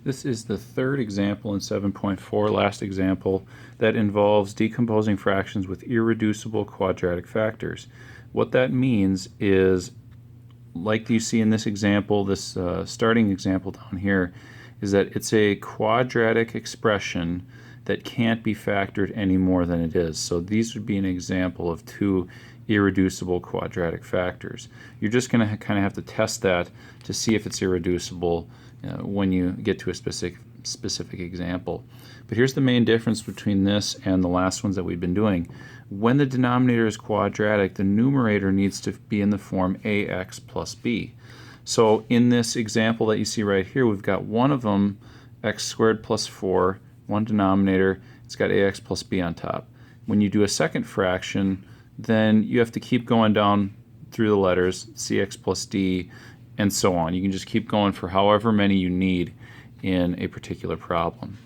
This is the third example in 7.4, last example, that involves decomposing fractions with irreducible quadratic factors. What that means is, like you see in this example, this starting example down here, is that it's a quadratic expression that can't be factored any more than it is. So these would be an example of two irreducible quadratic factors. You're just going to kind of have to test that to see if it's irreducible when you get to a specific example. But here's the main difference between this and the last ones that we've been doing. When the denominator is quadratic, the numerator needs to be in the form ax plus b. So in this example that you see right here, we've got one of them, x squared plus 4, one denominator, it's got ax plus b on top. When you do a second fraction, then you have to keep going down through the letters, cx plus d, and so on. You can just keep going for however many you need in a particular problem.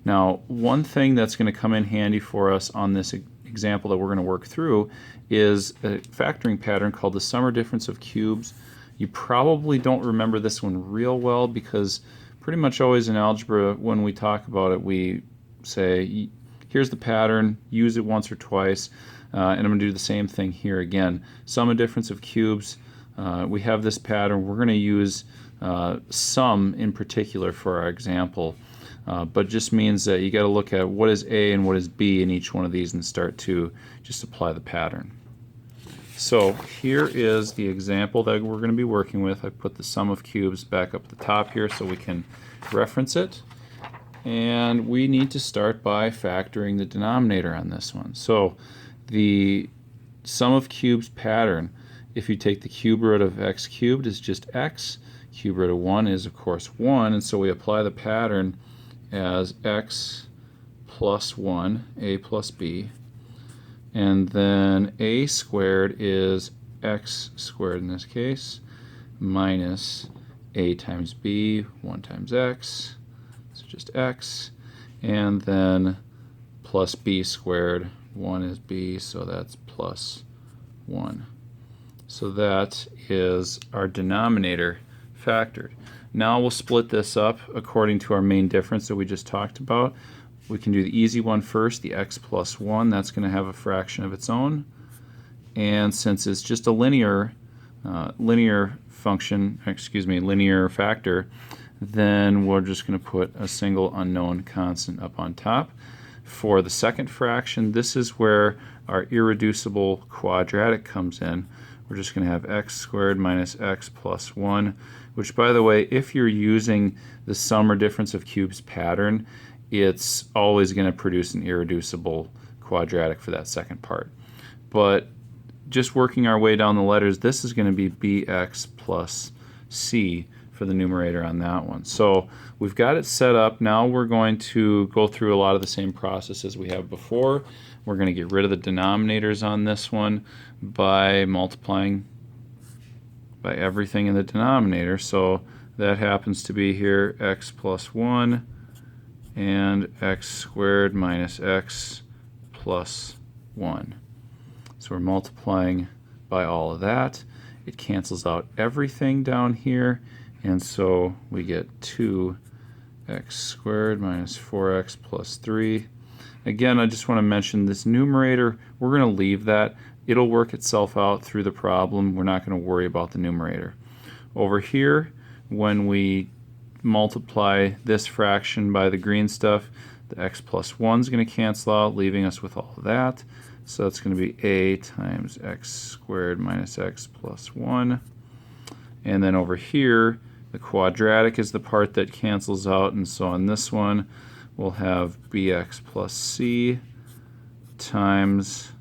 Now, one thing that's going to come in handy for us on this example that we're going to work through is a factoring pattern called the sum or difference of cubes. You probably don't remember this one real well because pretty much always in algebra when we talk about it we say, here's the pattern, use it once or twice, and I'm going to do the same thing here again. Sum or difference of cubes, we have this pattern. We're going to use sum in particular for our example, but just means that you got to look at what is A and what is B in each one of these and start to just apply the pattern. So here is the example that we're going to be working with. I put the sum of cubes back up at the top here so we can reference it. And we need to start by factoring the denominator on this one. So the sum of cubes pattern, if you take the cube root of x cubed is just x, cube root of 1 is of course 1, and so we apply the pattern as x plus 1, a plus b, and then a squared is x squared in this case, minus a times b, 1 times x, so just x, and then plus b squared, 1 is b, so that's plus 1. So that is our denominator factored. Now we'll split this up according to our main difference that we just talked about. We can do the easy one first, the x plus 1. That's going to have a fraction of its own. And since it's just a linear factor, then we're just going to put a single unknown constant up on top. For the second fraction, this is where our irreducible quadratic comes in. We're just going to have x squared minus x plus 1, which, by the way, if you're using the sum or difference of cubes pattern, it's always going to produce an irreducible quadratic for that second part. But just working our way down the letters, this is going to be bx plus c for the numerator on that one. So we've got it set up. Now we're going to go through a lot of the same processes we have before. We're going to get rid of the denominators on this one by multiplying by everything in the denominator. So that happens to be here x plus 1 and x squared minus x plus 1. So we're multiplying by all of that. It cancels out everything down here, and so we get 2x squared minus 4x plus 3. Again, I just want to mention this numerator, we're going to leave that. It'll work itself out through the problem. We're not going to worry about the numerator. Over here, when we multiply this fraction by the green stuff, the x plus 1 is going to cancel out, leaving us with all of that. So that's going to be a times x squared minus x plus 1. And then over here, the quadratic is the part that cancels out, and so on this one, we'll have bx plus c times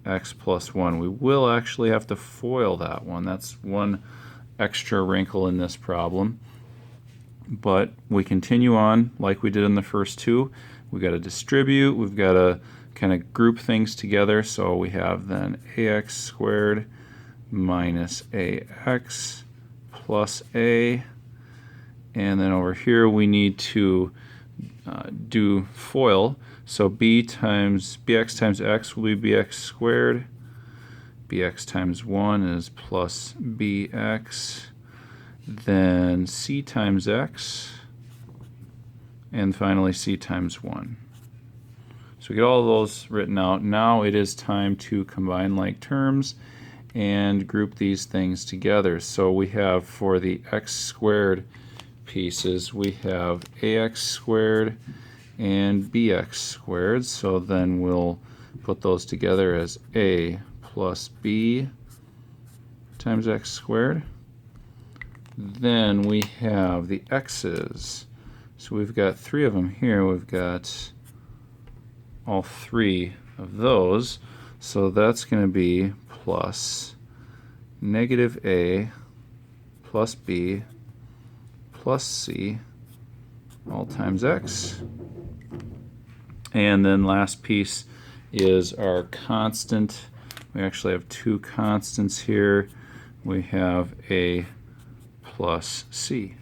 x plus 1. We will actually have to FOIL that one. That's one extra wrinkle in this problem. But we continue on like we did in the first two. We've got to distribute. We've got to kind of group things together. So we have then ax squared minus ax plus a. And then over here we need to do FOIL. So bx times x will be bx squared. Bx times 1 is plus bx. Then c times x and finally c times 1. So we get all of those written out. Now it is time to combine like terms and group these things together. So we have, for the x squared pieces, we have ax squared and bx squared. So then we'll put those together as a plus b times x squared. Then we have the x's. So we've got 3 of them here. We've got all 3 of those. So that's going to be plus negative a plus b plus c all times x. And then last piece is our constant. We actually have 2 constants here. We have a plus c.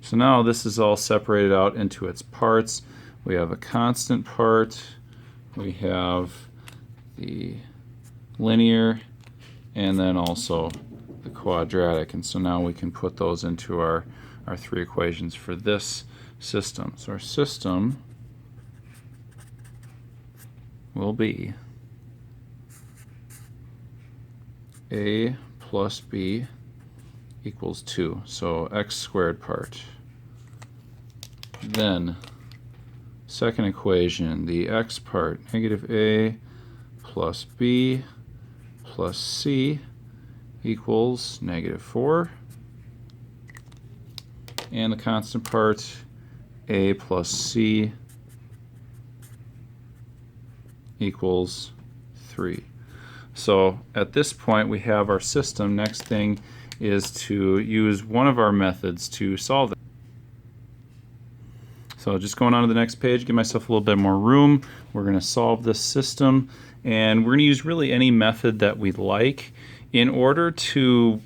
So now this is all separated out into its parts. We have a constant part, we have the linear, and then also the quadratic. And so now we can put those into our 3 equations for this system. So our system will be a plus b equals 2. So x squared part. Then second equation, the x part, negative a plus b plus c equals negative 4. And the constant part, a plus c equals 3. So at this point we have our system. Next thing is to use one of our methods to solve it. So just going on to the next page, give myself a little bit more room. We're going to solve this system, and we're going to use really any method that we like in order to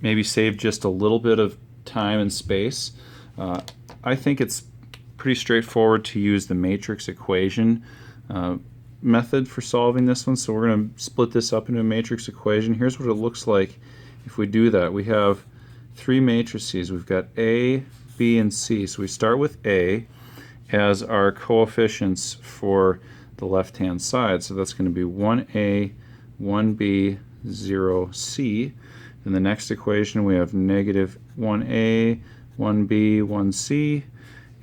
maybe save just a little bit of time and space. I think it's pretty straightforward to use the matrix equation method for solving this one. So we're going to split this up into a matrix equation. Here's what it looks like if we do that. We have 3 matrices. We've got A, B, and C. So we start with A as our coefficients for the left-hand side. So that's going to be 1A, 1B, 0C. In the next equation we have negative 1A, 1B, 1C.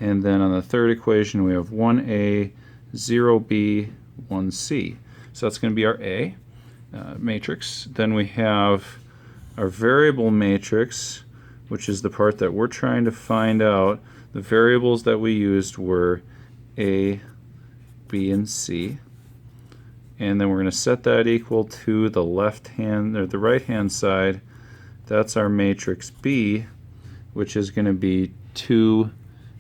And then on the third equation we have 1A, 0B, 1C. So that's going to be our A matrix. Then we have our variable matrix, which is the part that we're trying to find out. The variables that we used were A, B, and C. And then we're going to set that equal to the left hand or the right hand side. That's our matrix B, which is going to be 2,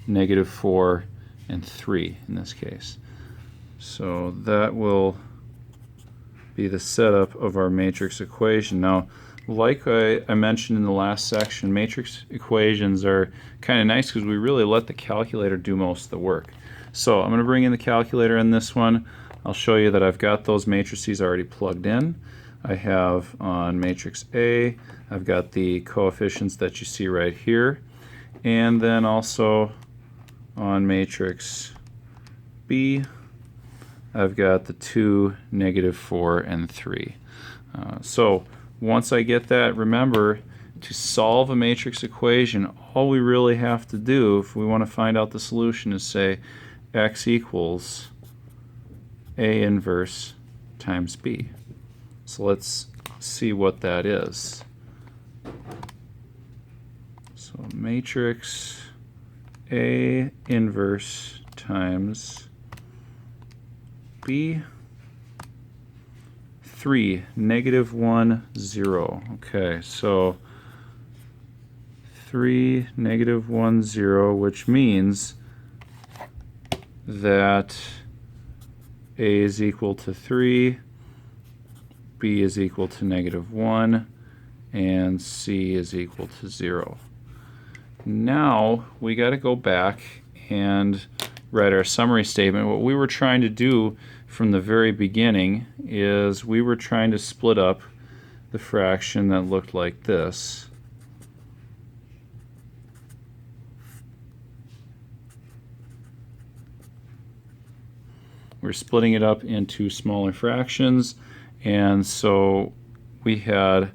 negative 4, and 3 in this case. So that will be the setup of our matrix equation. Now, like I mentioned in the last section, matrix equations are kind of nice because we really let the calculator do most of the work. So I'm going to bring in the calculator in this one. I'll show you that I've got those matrices already plugged in. I have on matrix A, I've got the coefficients that you see right here. And then also on matrix B, I've got the 2, negative 4, and 3. So once I get that, remember, to solve a matrix equation, all we really have to do if we want to find out the solution is say x equals A inverse times B. So let's see what that is. So matrix A inverse times B. 3, negative 1, 0. Okay, so 3, negative 1, 0, which means that A is equal to 3, B is equal to negative 1, and C is equal to 0. Now we got to go back and write our summary statement. What we were trying to do from the very beginning is we were trying to split up the fraction that looked like this. we're splitting it up into smaller fractions, and so we had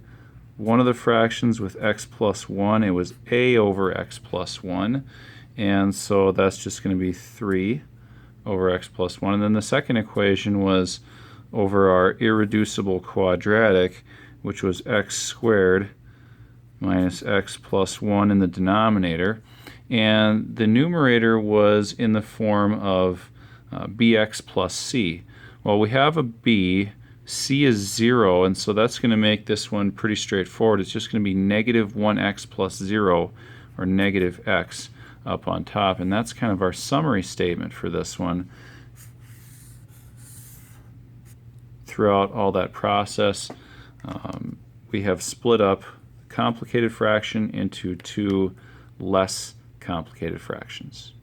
one of the fractions with x plus 1, it was a over x plus 1, and so that's just going to be 3 over x plus 1. And then the second equation was over our irreducible quadratic, which was x squared minus x plus 1 in the denominator. And the numerator was in the form of bx plus c. Well, we have a b, c is 0, and so that's going to make this one pretty straightforward. It's just going to be negative 1x plus 0, or negative x, up on top. And that's kind of our summary statement for this one. Throughout all that process, we have split up complicated fraction into two less complicated fractions.